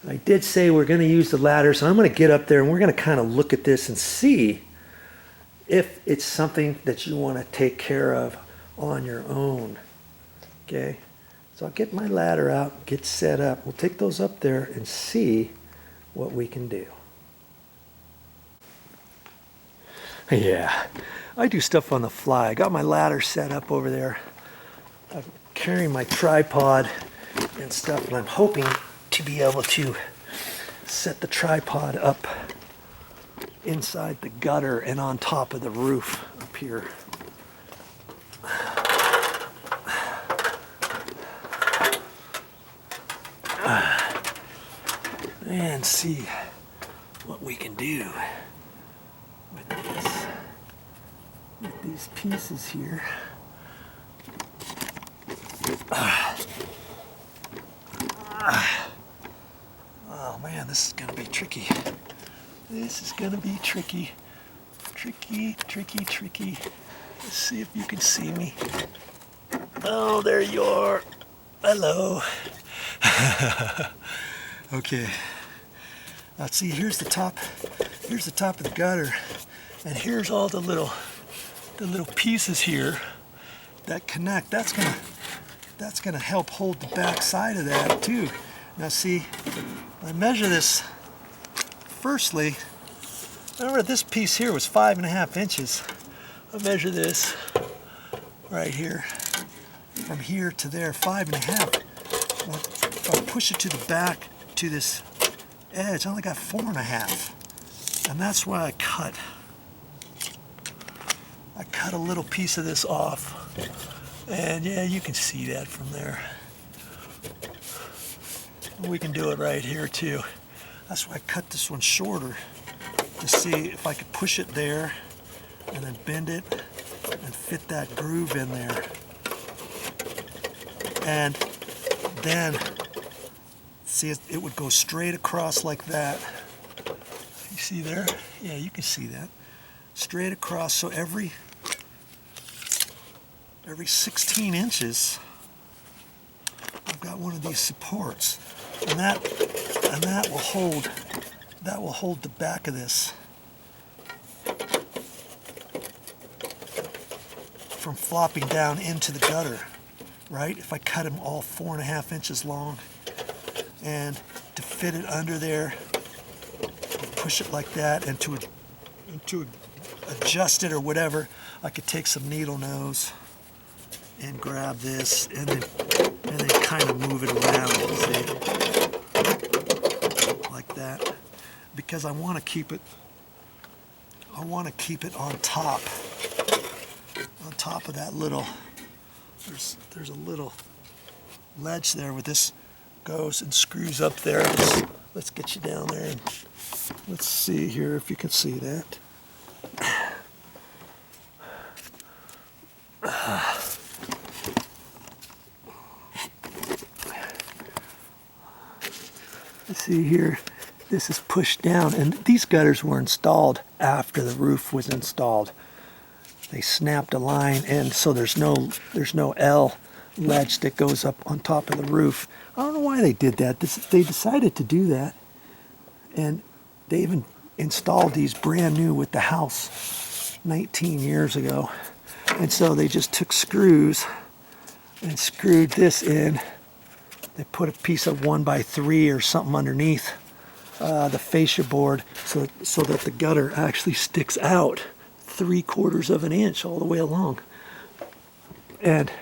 I did say we're going to use the ladder, so I'm going to get up there and we're going to kind of look at this and see if it's something that you want to take care of on your own. Okay, so I'll get my ladder out, get set up. We'll take those up there and see what we can do. Yeah, I do stuff on the fly. I got my ladder set up over there. I'm carrying my tripod and stuff, and I'm hoping to be able to set the tripod up inside the gutter and on top of the roof up here. And see what we can do with this, with these pieces here. Oh man, this is gonna be tricky. This is gonna be tricky. Tricky, tricky, tricky. Let's see if you can see me. Oh, there you are. Hello. Okay. Now see, here's the top of the gutter, and here's all the little pieces here that connect. That's gonna help hold the back side of that too. Now see, I measure this. Firstly, remember this piece here was 5.5 inches. I measure this right here, from here to there, 5.5. Well, if I push it to the back to this edge, I only got 4.5, and that's why I cut a little piece of this off, and yeah, you can see that from there. We can do it right here too. That's why I cut this one shorter, to see if I could push it there and then bend it and fit that groove in there, and then see, it would go straight across like that. You see there? Yeah, you can see that. Straight across, so every 16 inches, I've got one of these supports, and that will hold the back of this from flopping down into the gutter, right? If I cut them all 4.5 inches long, and to fit it under there, push it like that, and to adjust it or whatever, I could take some needle nose and grab this and then kind of move it around, see? Like that, because I want to keep it on top of that little, there's a little ledge there where this goes and screws up there. Let's get you down there and let's see here if you can see that. Let's see here, this is pushed down, and these gutters were installed after the roof was installed. They snapped a line, and so there's no L ledge that goes up on top of the roof. I don't know why they did that. They decided to do that, and they even installed these brand new with the house 19 years ago. And so they just took screws and screwed this in. They put a piece of 1x3 or something underneath the fascia board so that the gutter actually sticks out 3/4 of an inch all the way along. And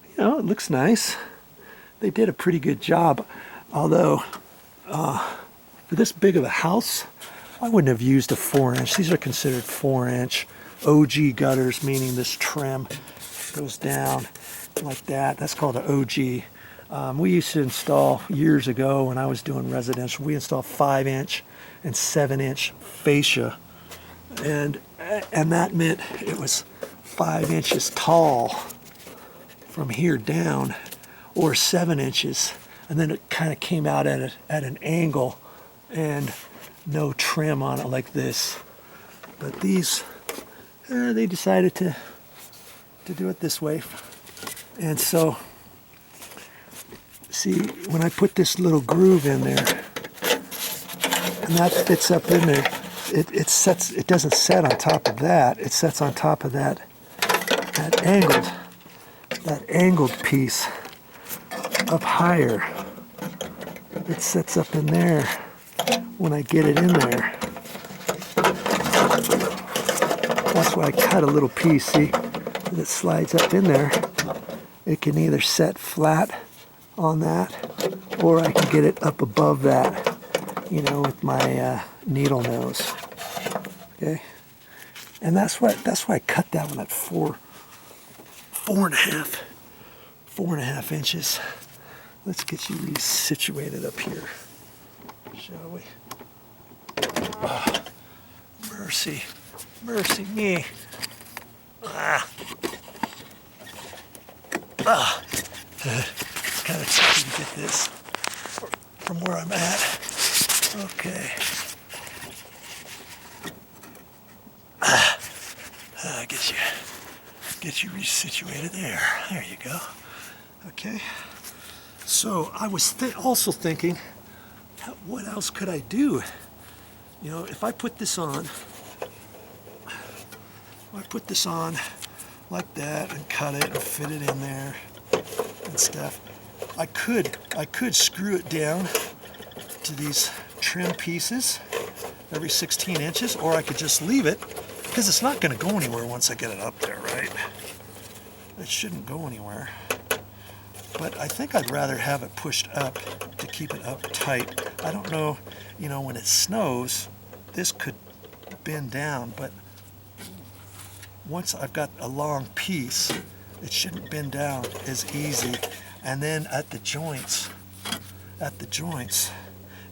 you know, it looks nice. They did a pretty good job, although for this big of a house, I wouldn't have used a 4-inch. These are considered 4-inch OG gutters, meaning this trim goes down like that. That's called an OG. We used to install, years ago when I was doing residential, we installed 5-inch and 7-inch fascia, and that meant it was 5 inches tall from here down, or 7 inches, and then it kind of came out at an angle and no trim on it like this. But these, they decided to do it this way. And so, see, when I put this little groove in there, and that fits up in there. It sets. It doesn't set on top of that. It sets on top of that angled piece up higher. It sets up in there when I get it in there. That's why I cut a little piece. See, that slides up in there. It can either set flat on that, or I can get it up above that, you know, with my needle nose. Okay, and that's why I cut that one at four and a half inches. Let's get you resituated up here, shall we? Oh, mercy me. It's kind of tricky to get this from where I'm at. Okay. Get you resituated there. There you go. Okay. So I was also thinking, what else could I do? You know, if I put this on, like that and cut it and fit it in there and stuff, I could screw it down to these trim pieces every 16 inches, or I could just leave it, because it's not going to go anywhere once I get it up there, right? It shouldn't go anywhere. But I think I'd rather have it pushed up to keep it up tight. I don't know, you know, when it snows, this could bend down, but once I've got a long piece, it shouldn't bend down as easy. And then at the joints,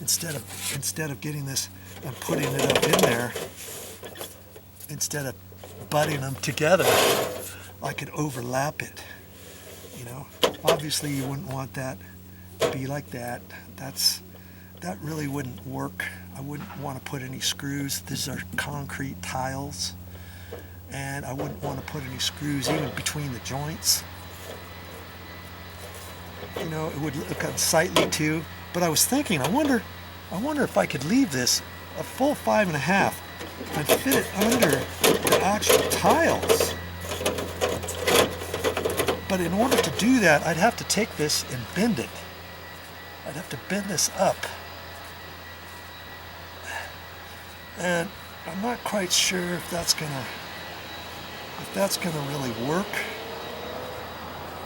instead of getting this and putting it up in there, instead of butting them together, I could overlap it. You know, obviously you wouldn't want that to be like that. That really wouldn't work. I wouldn't want to put any screws. These are concrete tiles, and I wouldn't want to put any screws even between the joints. You know, it would look unsightly too. But I was thinking, I wonder if I could leave this a full 5.5 and fit it under the actual tiles. But in order to do that, I'd have to take this and bend it. I'd have to bend this up. And I'm not quite sure if that's gonna really work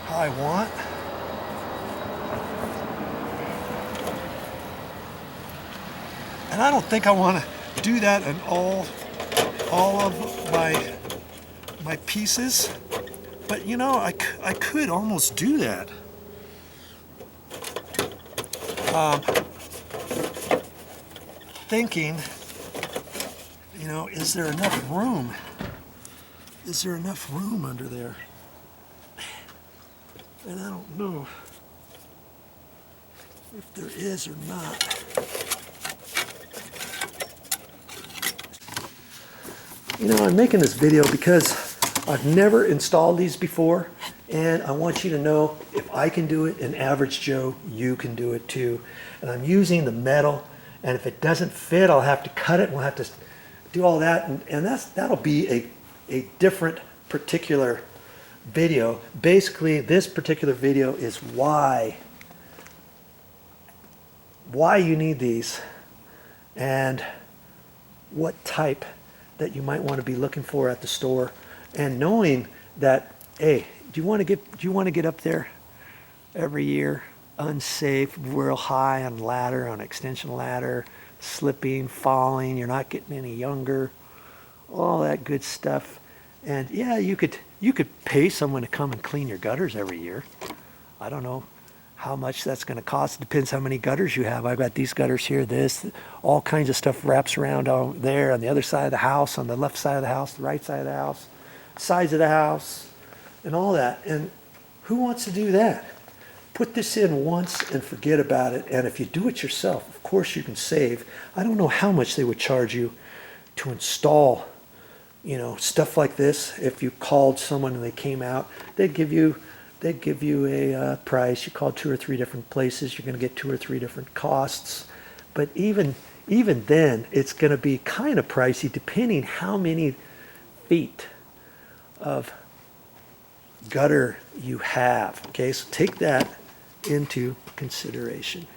how I want. And I don't think I want to do that in all of my pieces. But you know, I could almost do that. Thinking, you know, is there enough room? Is there enough room under there? And I don't know if there is or not. You know, I'm making this video because I've never installed these before, and I want you to know if I can do it, and Average Joe, you can do it too. And I'm using the metal, and if it doesn't fit, I'll have to cut it, and we'll have to do all that, and that'll be a different particular video. Basically, this particular video is why you need these, and what type that you might want to be looking for at the store, and knowing that, hey, do you want to get up there every year unsafe, real high on ladder, on extension ladder, slipping, falling, you're not getting any younger, all that good stuff. And yeah, you could pay someone to come and clean your gutters every year. I don't know how much that's going to cost. It depends how many gutters you have. I've got these gutters here, this, all kinds of stuff wraps around on there, on the other side of the house, on the left side of the house, the right side of the house, sides of the house, and all that. And who wants to do that? Put this in once and forget about it. And if you do it yourself, of course you can save. I don't know how much they would charge you to install, you know, stuff like this. If you called someone and they came out, they'd give you a price. You call 2 or 3 different places, you're going to get 2 or 3 different costs. But even even then it's going to be kind of pricey depending how many feet of gutter you have. Okay, so take that into consideration.